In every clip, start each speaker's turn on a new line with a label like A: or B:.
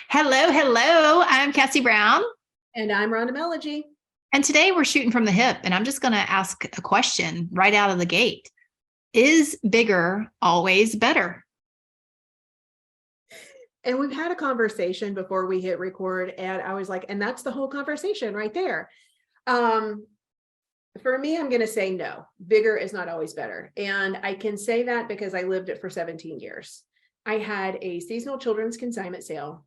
A: Hello, hello. I'm Cassie Brown.
B: And I'm Rhonda Melogy.
A: And today we're shooting from the hip. And I'm just going to ask a question right out of the gate. Is bigger always better?
B: And we've had a conversation before we hit record, and I was like, and that's the whole conversation right there. For me, I'm going to say no. Bigger is not always better. And I can say that because I lived it for 17 years. I had a seasonal children's consignment sale.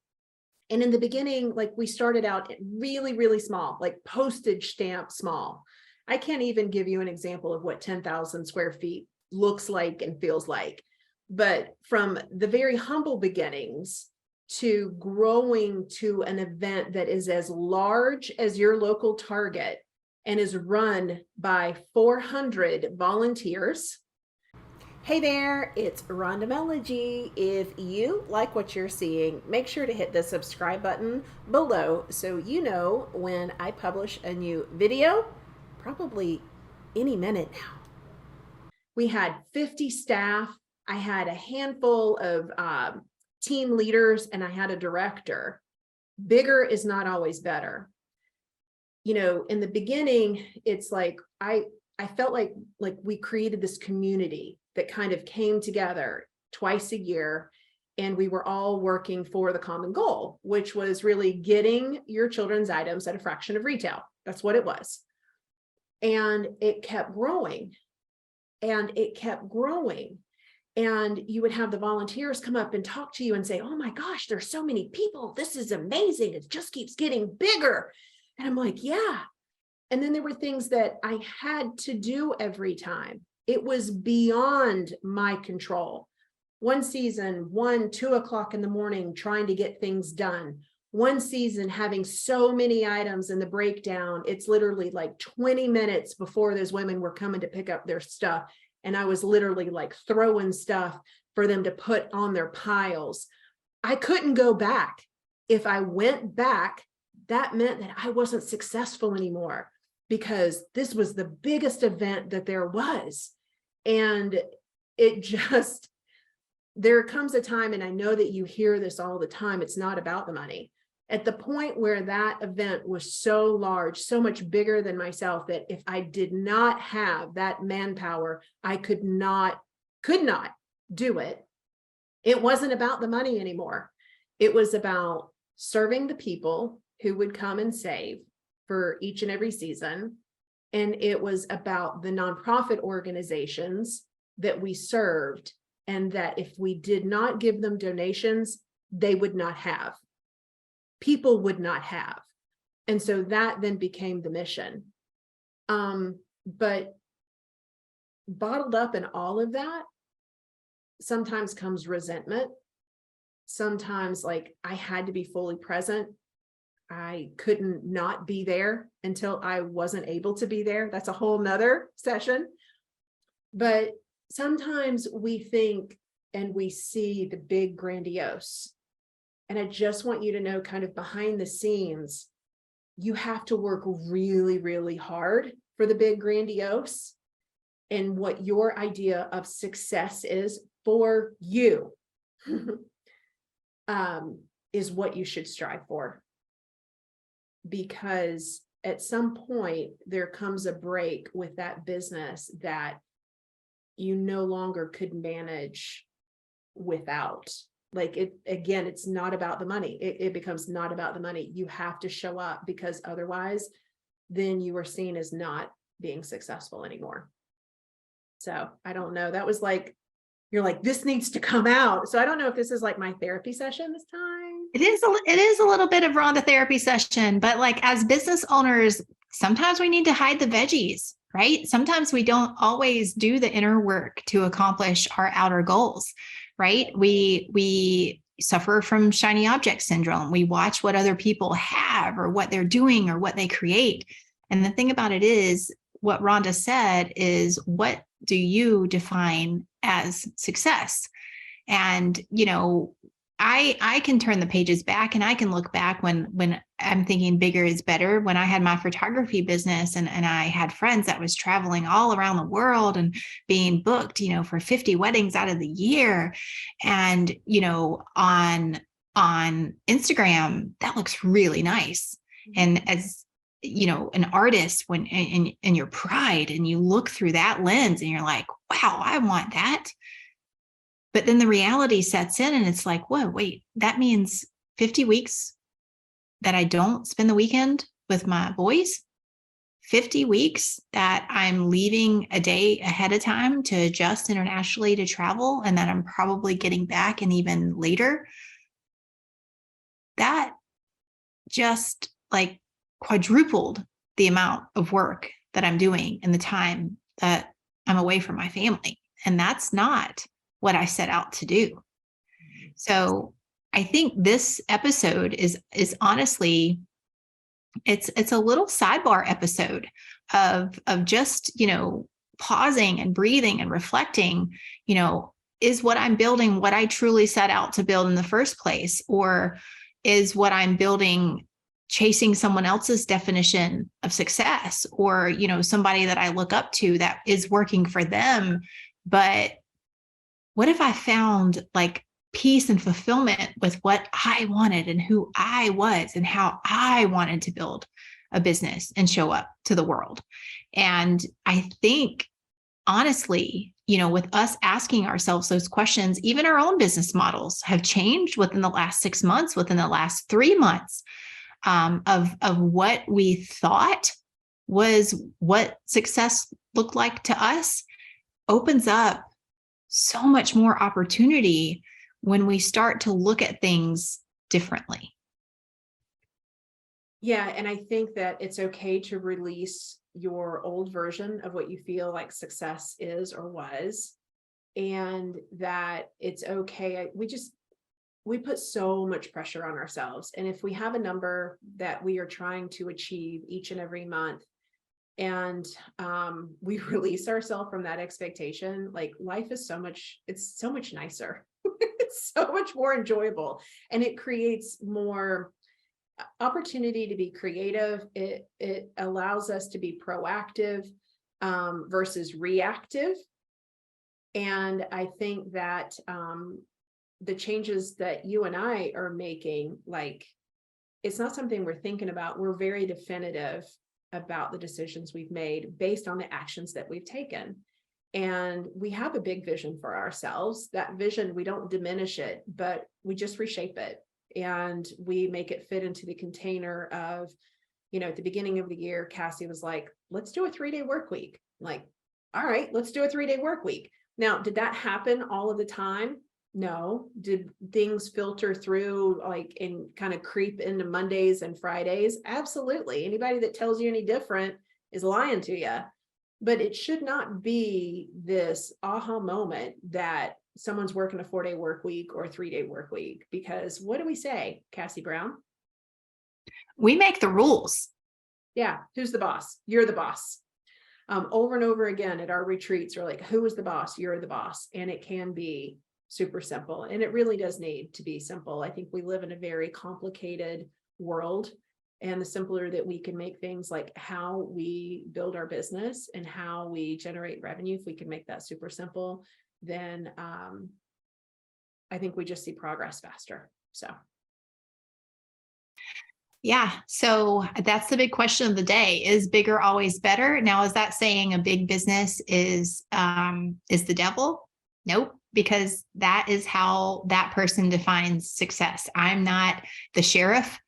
B: And in the beginning, like we started out really, really small, like postage stamp small. I can't even give you an example of what 10,000 square feet looks like and feels like. But from the very humble beginnings to growing to an event that is as large as your local Target and is run by 400 volunteers. Hey there, it's Rhonda Melogy. If you like what you're seeing, make sure to hit the subscribe button below so you know when I publish a new video, probably any minute now. We had 50 staff. I had a handful of team leaders, and I had a director. Bigger is not always better. You know, in the beginning, it's like I felt like we created this community that kind of came together twice a year, and we were all working for the common goal, which was really getting your children's items at a fraction of retail. That's what it was. And it kept growing, and it kept growing. And you would have the volunteers come up and talk to you and say, oh my gosh, there's so many people. This is amazing. It just keeps getting bigger. And I'm like, yeah. And then there were things that I had to do every time. It was beyond my control. One season, 2 o'clock in the morning, trying to get things done. One season having so many items in the breakdown, it's literally like 20 minutes before those women were coming to pick up their stuff. And I was literally like throwing stuff for them to put on their piles. I couldn't go back. If I went back, that meant that I wasn't successful anymore, because this was the biggest event that there was. And it just, there comes a time, and I know that you hear this all the time, it's not about the money. At the point where that event was so large, so much bigger than myself, that if I did not have that manpower, I could not do it. It wasn't about the money anymore. It was about serving the people who would come and save for each and every season. And it was about the nonprofit organizations that we served, and that if we did not give them donations, they would not have. People would not have. And so that then became the mission. But bottled up in all of that, sometimes comes resentment. Sometimes like I had to be fully present. I couldn't not be there until I wasn't able to be there. That's a whole nother session. But sometimes we think and we see the big grandiose. And I just want you to know, kind of behind the scenes, you have to work really, really hard for the big grandiose. And what your idea of success is for you is what you should strive for. Because at some point there comes a break with that business that you no longer could manage without. Like it, again, it's not about the money. It becomes not about the money. You have to show up, because otherwise then you are seen as not being successful anymore. So I don't know. That was like, you're like, this needs to come out. So I don't know if this is like my therapy session this time.
A: It is a little bit of Rhonda therapy session, but like as business owners, sometimes we need to hide the veggies, right? Sometimes we don't always do the inner work to accomplish our outer goals, right? We suffer from shiny object syndrome. We watch what other people have or what they're doing or what they create. And the thing about it is, what Rhonda said is, what do you define as success? And, you know, I can turn the pages back and I can look back when I'm thinking bigger is better. When I had my photography business and I had friends that was traveling all around the world and being booked, you know, for 50 weddings out of the year. And, you know, on on Instagram, that looks really nice. And as you know, an artist, when in your pride, and you look through that lens and you're like, wow, I want that. But then the reality sets in and it's like, whoa, wait, that means 50 weeks that I don't spend the weekend with my boys, 50 weeks that I'm leaving a day ahead of time to adjust internationally to travel, and that I'm probably getting back and even later. That just like quadrupled the amount of work that I'm doing in the time that I'm away from my family. And that's not what I set out to do. So I think this episode is honestly, it's a little sidebar episode of just, you know, pausing and breathing and reflecting, you know, is what I'm building what I truly set out to build in the first place? Or is what I'm building chasing someone else's definition of success, or, you know, somebody that I look up to that is working for them? But what if I found like peace and fulfillment with what I wanted and who I was and how I wanted to build a business and show up to the world? And I think, honestly, you know, with us asking ourselves those questions, even our own business models have changed within the last 6 months, within the last 3 months, of what we thought was what success looked like to us, opens up so much more opportunity when we start to look at things differently.
B: Yeah. And I think that it's okay to release your old version of what you feel like success is or was, and that it's okay. We put so much pressure on ourselves. And if we have a number that we are trying to achieve each and every month, and we release ourselves from that expectation, like life is it's so much nicer. It's so much more enjoyable, and it creates more opportunity to be creative. It allows us to be proactive versus reactive. And I think that the changes that you and I are making, like, it's not something we're thinking about. We're very definitive about the decisions we've made based on the actions that we've taken. And we have a big vision for ourselves. That vision, we don't diminish it, but we just reshape it. And we make it fit into the container of, you know, at the beginning of the year, Cassie was like, let's do a 3-day work week. Like, all right, let's do a 3-day work week. Now, did that happen all of the time? No. Did things filter through, like, and kind of creep into Mondays and Fridays? Absolutely. Anybody that tells you any different is lying to you. But it should not be this aha moment that someone's working a 4-day work week or a 3-day work week. Because what do we say, Cassie Brown?
A: We make the rules.
B: Yeah. Who's the boss? You're the boss. Over and over again at our retreats, we're like, who is the boss? You're the boss. And it can be super simple. And it really does need to be simple. I think we live in a very complicated world. And the simpler that we can make things, like how we build our business and how we generate revenue, if we can make that super simple, then I think we just see progress faster. So.
A: Yeah. So that's the big question of the day. Is bigger always better? Now, is that saying a big business is the devil? Nope, because that is how that person defines success. I'm not the sheriff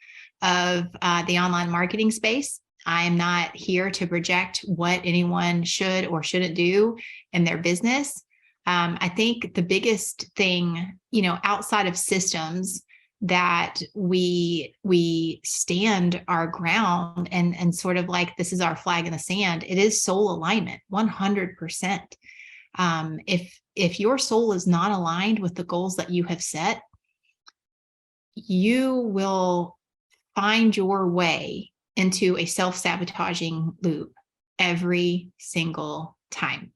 A: of the online marketing space. I'm not here to project what anyone should or shouldn't do in their business. I think the biggest thing, you know, outside of systems, that we stand our ground and sort of like, this is our flag in the sand. It is soul alignment, 100%. If your soul is not aligned with the goals that you have set, you will find your way into a self-sabotaging loop every single time.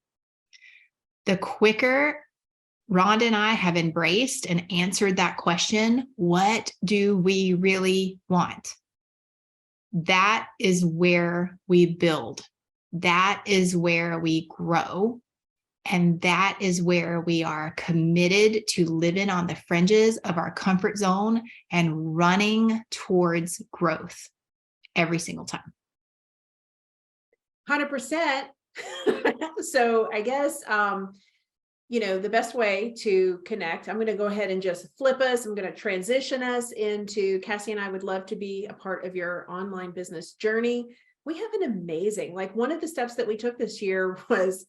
A: The quicker Rhonda and I have embraced and answered that question, what do we really want? That is where we build. That is where we grow. And that is where we are committed to living on the fringes of our comfort zone and running towards growth every single time.
B: 100%. So I guess, the best way to connect, I'm going to go ahead and just flip us. I'm going to transition us into Kaci, and I would love to be a part of your online business journey. We have an amazing, like one of the steps that we took this year was,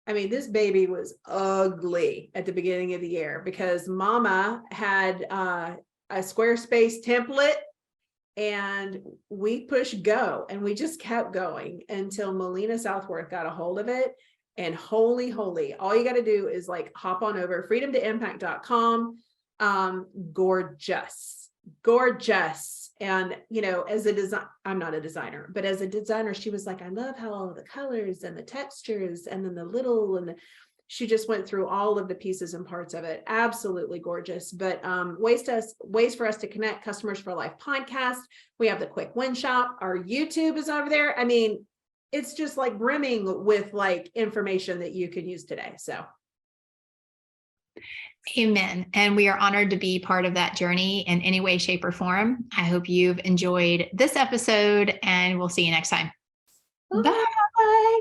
B: this baby was ugly at the beginning of the year because mama had a Squarespace template and we pushed go and we just kept going until Melina Southworth got a hold of it. And holy, all you got to do is like hop on over freedomtoimpact.com. Gorgeous. And, as a design, I'm not a designer, but as a designer, she was like, I love how all the colors and the textures and then the little, she just went through all of the pieces and parts of it. Absolutely gorgeous. But ways for us to connect. Customers for Life podcast. We have the quick win shop. Our YouTube is over there. It's just like brimming with like information that you can use today. So.
A: Amen. And we are honored to be part of that journey in any way, shape, or form. I hope you've enjoyed this episode and we'll see you next time. Bye.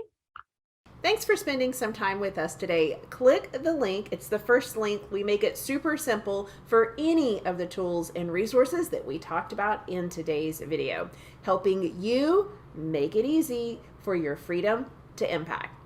B: Thanks for spending some time with us today. Click the link. It's the first link. We make it super simple for any of the tools and resources that we talked about in today's video, helping you make it easy for your freedom to impact.